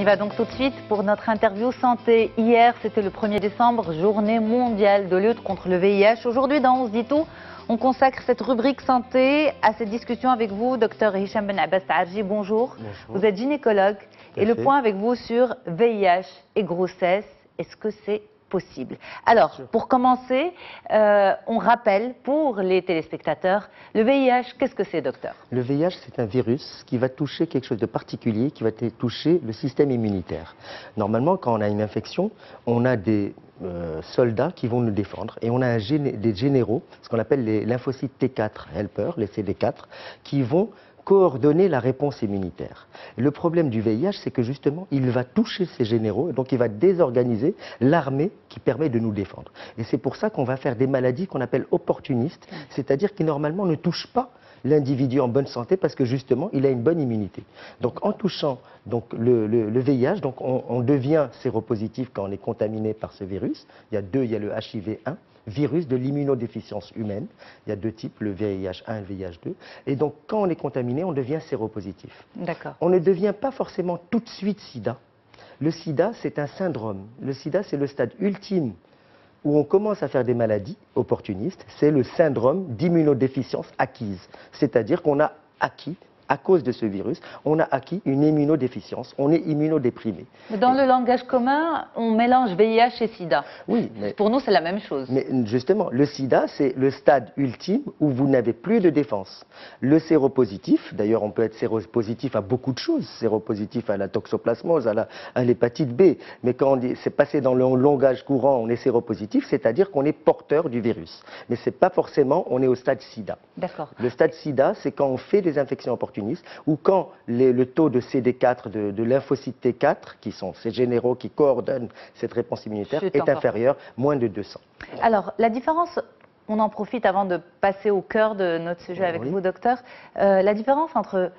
y va donc tout de suite pour notre interview santé. Hier, c'était le 1er décembre, journée mondiale de lutte contre le VIH. Aujourd'hui, dans On se dit tout, on consacre cette rubrique santé à cette discussion avec vous, Dr Hicham Ben Abbas Taarji. Bonjour. Bonjour. Vous êtes gynécologue et le point avec vous sur VIH et grossesse. Est-ce que c'est possible? Alors, pour commencer, on rappelle pour les téléspectateurs, le VIH, qu'est-ce que c'est, docteur? Le VIH, c'est un virus qui va toucher quelque chose de particulier, qui va toucher le système immunitaire. Normalement, quand on a une infection, on a des soldats qui vont nous défendre et on a des généraux, ce qu'on appelle les lymphocytes T4 helper, les CD4, qui vont coordonner la réponse immunitaire. Et le problème du VIH, c'est que justement, il va toucher ces généraux, et donc il va désorganiser l'armée qui permet de nous défendre. Et c'est pour ça qu'on va faire des maladies qu'on appelle opportunistes, c'est-à-dire qui normalement ne touchent pas l'individu en bonne santé parce que justement, il a une bonne immunité. Donc en touchant donc, le VIH, donc on devient séropositif quand on est contaminé par ce virus. Il y a deux, il y a le HIV-1. Virus de l'immunodéficience humaine. Il y a deux types, le VIH1 et le VIH2. Et donc, quand on est contaminé, on devient séropositif. D'accord. On ne devient pas forcément tout de suite SIDA. Le SIDA, c'est un syndrome. Le SIDA, c'est le stade ultime où on commence à faire des maladies opportunistes. C'est le syndrome d'immunodéficience acquise. C'est-à-dire qu'on a acquis, à cause de ce virus, on a acquis une immunodéficience, on est immunodéprimé. Dans le langage commun, on mélange VIH et SIDA. Oui, mais pour nous, c'est la même chose. Mais justement, le sida, c'est le stade ultime où vous n'avez plus de défense. Le séropositif, d'ailleurs, on peut être séropositif à beaucoup de choses, séropositif à la toxoplasmose, à l'hépatite B, mais quand c'est passé dans le langage courant, on est séropositif, c'est-à-dire qu'on est porteur du virus. Mais c'est pas forcément, on est au stade sida. D'accord. Le stade sida, c'est quand on fait des infections opportunistes, ou quand le taux de CD4, de lymphocytes T4, qui sont ces généraux qui coordonnent cette réponse immunitaire, est inférieur, moins de 200. Alors, la différence, on en profite avant de passer au cœur de notre sujet avec vous, docteur, la différence entre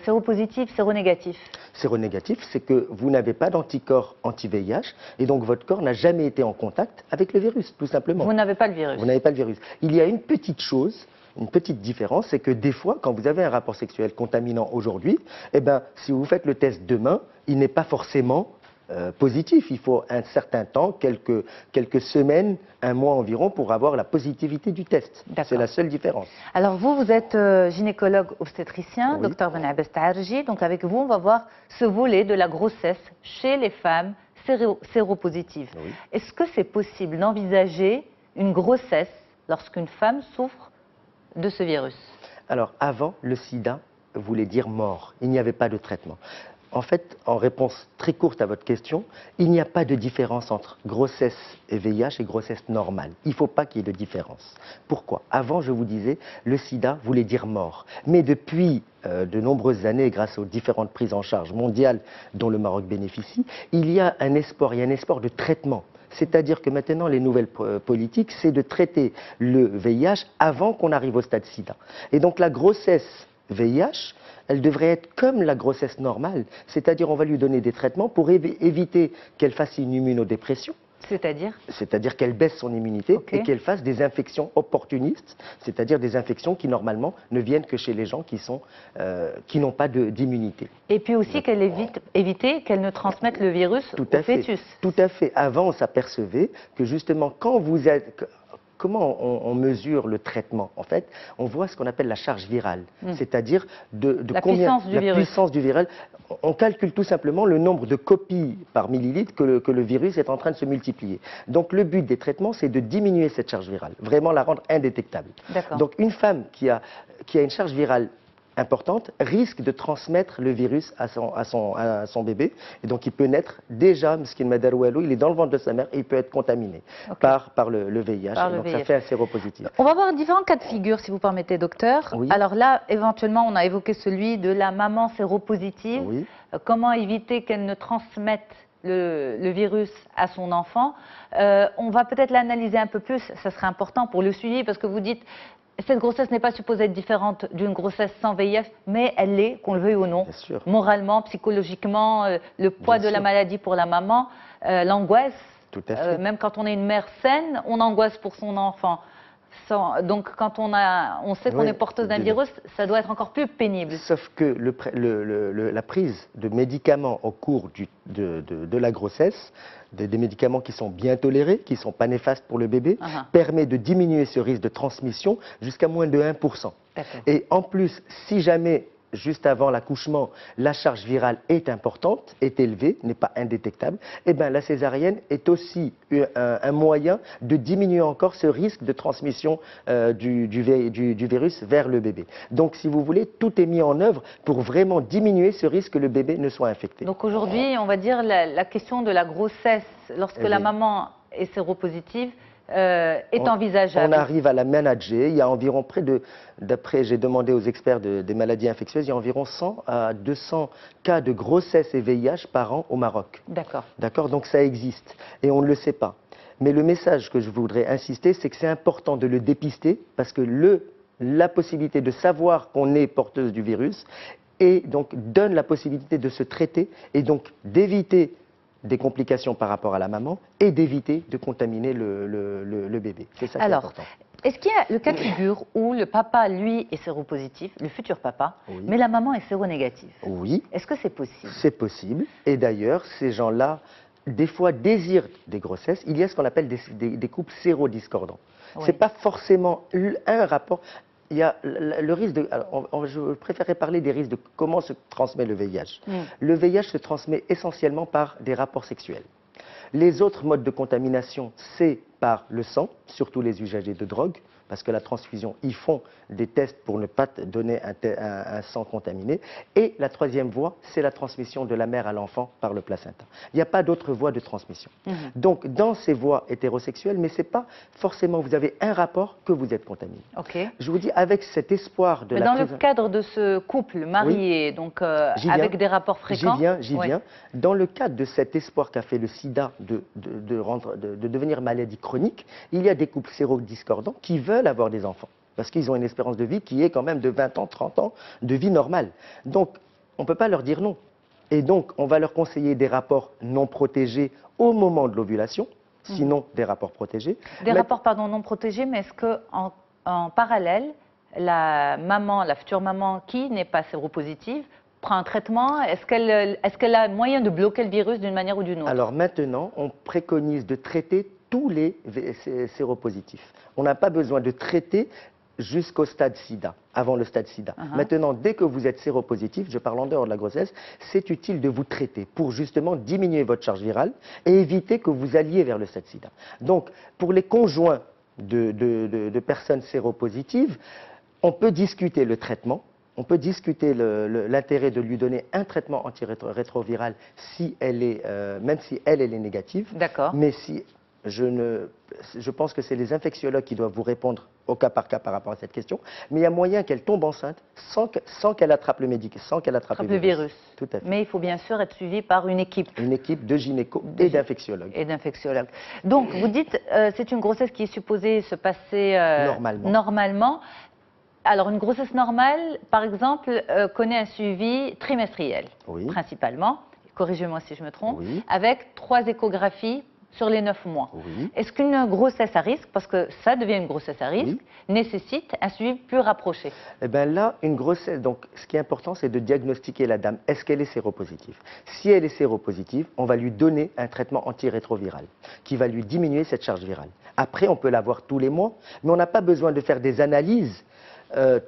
séropositif, séronégatif. Séronégatif, c'est que vous n'avez pas d'anticorps anti-VIH, et donc votre corps n'a jamais été en contact avec le virus, tout simplement. Vous n'avez pas le virus. Vous n'avez pas le virus. Il y a une petite chose, une petite différence, c'est que des fois, quand vous avez un rapport sexuel contaminant aujourd'hui, eh ben, si vous faites le test demain, il n'est pas forcément positif. Il faut un certain temps, quelques semaines, un mois environ, pour avoir la positivité du test. C'est la seule différence. Alors vous êtes gynécologue obstétricien, docteur Ben Abbas Taarji. Donc avec vous, on va voir ce volet de la grossesse chez les femmes séropositives. Oui. Est-ce que c'est possible d'envisager une grossesse lorsqu'une femme souffre de ce virus? Alors, avant, le sida voulait dire mort. Il n'y avait pas de traitement. En fait, en réponse très courte à votre question, il n'y a pas de différence entre grossesse et VIH et grossesse normale. Il ne faut pas qu'il y ait de différence. Pourquoi? Avant, je vous disais, le sida voulait dire mort. Mais depuis de nombreuses années, grâce aux différentes prises en charge mondiales dont le Maroc bénéficie, il y a un espoir de traitement. C'est-à-dire que maintenant, les nouvelles politiques, c'est de traiter le VIH avant qu'on arrive au stade sida. Et donc la grossesse VIH, elle devrait être comme la grossesse normale. C'est-à-dire on va lui donner des traitements pour éviter qu'elle fasse une immunodépression. C'est-à-dire qu'elle baisse son immunité et qu'elle fasse des infections opportunistes, c'est-à-dire des infections qui normalement ne viennent que chez les gens qui n'ont pas d'immunité. Et puis aussi qu'elle évite qu'elle ne transmette le virus au fœtus. Tout à fait. Avant, on s'apercevait que justement, quand vous êtes... Comment on mesure le traitement? En fait, on voit ce qu'on appelle la charge virale, c'est-à-dire la puissance du virus. On calcule tout simplement le nombre de copies par millilitre que le virus est en train de se multiplier. Donc le but des traitements, c'est de diminuer cette charge virale, vraiment la rendre indétectable. Donc une femme qui a une charge virale importante risque de transmettre le virus à son bébé, et donc il peut naître déjà, il est dans le ventre de sa mère et il peut être contaminé par le VIH, donc ça fait un séropositif. On va voir différents cas de figure, si vous permettez, docteur. Alors là, éventuellement, on a évoqué celui de la maman séropositive. Comment éviter qu'elle ne transmette le virus à son enfant? On va peut-être l'analyser un peu plus, ça serait important pour le suivi, parce que vous dites cette grossesse n'est pas supposée être différente d'une grossesse sans VIH, mais elle l'est, qu'on le veuille ou non, moralement, psychologiquement, le poids de la maladie pour la maman, l'angoisse, même quand on est une mère saine, on angoisse pour son enfant. Donc, quand on sait qu'on est porteuse d'un virus, ça doit être encore plus pénible. Sauf que la prise de médicaments au cours de la grossesse, des médicaments qui sont bien tolérés, qui ne sont pas néfastes pour le bébé, permet de diminuer ce risque de transmission jusqu'à moins de 1%. Et en plus, si jamais, juste avant l'accouchement, la charge virale est importante, est élevée, n'est pas indétectable, eh bien la césarienne est aussi un moyen de diminuer encore ce risque de transmission du virus vers le bébé. Donc, si vous voulez, tout est mis en œuvre pour vraiment diminuer ce risque que le bébé ne soit infecté. Donc aujourd'hui, on va dire la question de la grossesse, lorsque la maman est séropositive, est envisageable. On arrive à la manager. Il y a environ d'après, j'ai demandé aux experts des maladies infectieuses, il y a environ 100 à 200 cas de grossesse et VIH par an au Maroc. D'accord. D'accord, donc ça existe et on ne le sait pas. Mais le message que je voudrais insister, c'est que c'est important de le dépister parce que la possibilité de savoir qu'on est porteuse du virus et donc donne la possibilité de se traiter et donc d'éviter des complications par rapport à la maman et d'éviter de contaminer le bébé. C'est ça qui est important. Est-ce qu'il y a le cas de figure où le papa, lui, est séropositif, le futur papa, mais la maman est séronégative? Oui. Est-ce que c'est possible? C'est possible. Et d'ailleurs, ces gens-là, des fois, désirent des grossesses. Il y a ce qu'on appelle des couples sérodiscordants. Ce n'est pas forcément un rapport. Il y a le risque de... Alors, je préférerais parler des risques de comment se transmet le VIH. Le VIH se transmet essentiellement par des rapports sexuels. Les autres modes de contamination, c'est par le sang, surtout les usagers de drogue, parce que la transfusion, ils font des tests pour ne pas donner un sang contaminé. Et la troisième voie, c'est la transmission de la mère à l'enfant par le placenta. Il n'y a pas d'autre voie de transmission. Donc, dans ces voies hétérosexuelles, mais ce n'est pas forcément, vous avez un rapport que vous êtes contaminé. Je vous dis, avec cet espoir de dans le cadre de ce couple marié, donc avec des rapports fréquents... J'y viens. Dans le cadre de cet espoir qu'a fait le sida de devenir maladie chronique, il y a des couples sérodiscordants qui veulent avoir des enfants. Parce qu'ils ont une espérance de vie qui est quand même de 20 ans, 30 ans de vie normale. Donc, on ne peut pas leur dire non. Et donc, on va leur conseiller des rapports non protégés au moment de l'ovulation, sinon des rapports protégés. Des rapports, pardon, non protégés, mais est-ce qu'en parallèle, la future maman qui n'est pas séropositive, prend un traitement? Est-ce qu'elle a moyen de bloquer le virus d'une manière ou d'une autre? Alors maintenant, on préconise de traiter tous les séropositifs. On n'a pas besoin de traiter jusqu'au stade sida, avant le stade sida. Maintenant, dès que vous êtes séropositif, je parle en dehors de la grossesse, c'est utile de vous traiter pour justement diminuer votre charge virale et éviter que vous alliez vers le stade sida. Donc, pour les conjoints de personnes séropositives, on peut discuter le traitement. On peut discuter l'intérêt de lui donner un traitement antirétroviral si même si elle est négative. D'accord. Mais si je pense que c'est les infectiologues qui doivent vous répondre au cas par cas par rapport à cette question. Mais il y a moyen qu'elle tombe enceinte sans qu'elle attrape le virus. Tout à fait. Mais il faut bien sûr être suivi par une équipe. Une équipe de gynéco et d'infectiologues. Donc, vous dites, c'est une grossesse qui est supposée se passer normalement. Alors, une grossesse normale, par exemple, connaît un suivi trimestriel, principalement, corrigez-moi si je me trompe, avec 3 échographies sur les 9 mois. Est-ce qu'une grossesse à risque, parce que ça devient une grossesse à risque, nécessite un suivi plus rapproché? Eh bien là, une grossesse, donc ce qui est important, c'est de diagnostiquer la dame. Est-ce qu'elle est séropositive? Si elle est séropositive, on va lui donner un traitement antirétroviral qui va lui diminuer cette charge virale. Après, on peut l'avoir tous les mois, mais on n'a pas besoin de faire des analyses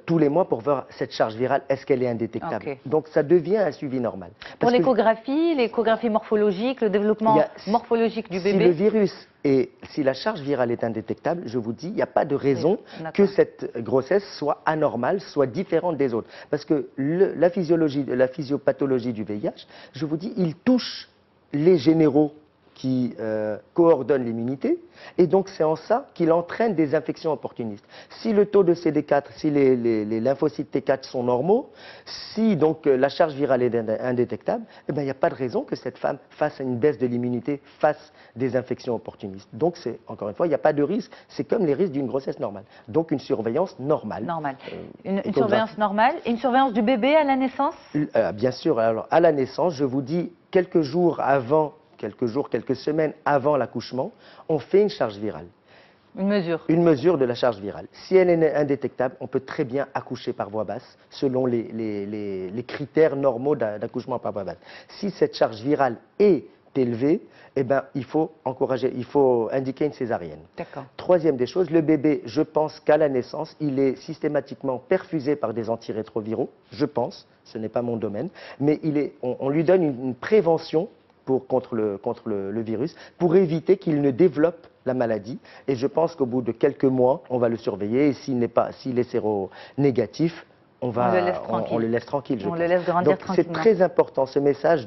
tous les mois pour voir cette charge virale, est-ce qu'elle est indétectable. Donc ça devient un suivi normal. Pour l'échographie morphologique, le développement morphologique du bébé? Si le virus et si la charge virale est indétectable, je vous dis, il n'y a pas de raison que cette grossesse soit anormale, soit différente des autres. Parce que la physiopathologie du VIH, je vous dis, il touche les généraux qui coordonne l'immunité, et donc c'est en ça qu'il entraîne des infections opportunistes. Si le taux de CD4, si les lymphocytes T4 sont normaux, si donc la charge virale est indétectable, eh bien, il n'y a pas de raison que cette femme fasse une baisse de l'immunité, fasse des infections opportunistes. Donc c'est, encore une fois, il n'y a pas de risque, c'est comme les risques d'une grossesse normale. Donc une surveillance normale. Une surveillance normale. Et une surveillance du bébé à la naissance? Bien sûr, alors à la naissance, je vous dis, quelques semaines avant l'accouchement, on fait une charge virale. Une mesure de la charge virale. Si elle est indétectable, on peut très bien accoucher par voie basse, selon les critères normaux d'accouchement par voie basse. Si cette charge virale est élevée, eh ben, il faut indiquer une césarienne. Troisième des choses, le bébé, je pense qu'à la naissance, il est systématiquement perfusé par des antirétroviraux, je pense, ce n'est pas mon domaine, mais on lui donne une prévention contre le virus, pour éviter qu'il ne développe la maladie. Et je pense qu'au bout de quelques mois, on va le surveiller. Et s'il est séronégatif, on le laisse tranquille. On le laisse grandir tranquillement. Donc c'est très important ce message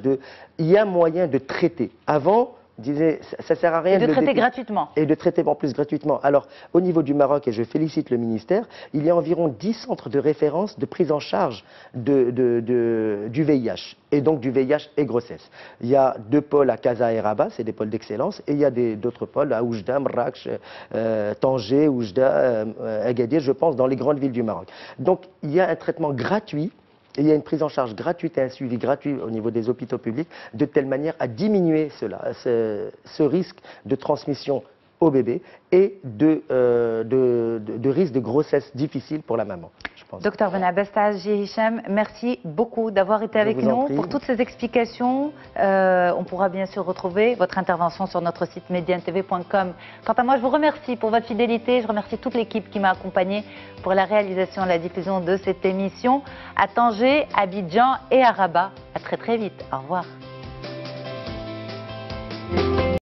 il y a moyen de traiter. Avant, disait, ça sert à rien de traiter gratuitement. Et de traiter en plus gratuitement. Alors, au niveau du Maroc, et je félicite le ministère, il y a environ 10 centres de référence de prise en charge du VIH, et donc du VIH et grossesse. Il y a 2 pôles à Casa et Rabat, c'est des pôles d'excellence, et il y a d'autres pôles à Oujda, Marrakech, Tanger, Oujda, Agadir, je pense, dans les grandes villes du Maroc. Donc, il y a un traitement gratuit. Et il y a une prise en charge gratuite et un suivi gratuit au niveau des hôpitaux publics, de telle manière à diminuer ce risque de transmission au bébé et de risque de grossesse difficile pour la maman, je pense. Docteur Benabesta Haji Hicham, merci beaucoup d'avoir été avec nous pour toutes ces explications. On pourra bien sûr retrouver votre intervention sur notre site mediantv.com. Quant à moi, je vous remercie pour votre fidélité. Je remercie toute l'équipe qui m'a accompagnée pour la réalisation et la diffusion de cette émission à Tanger, Abidjan et à Rabat. À très très vite. Au revoir.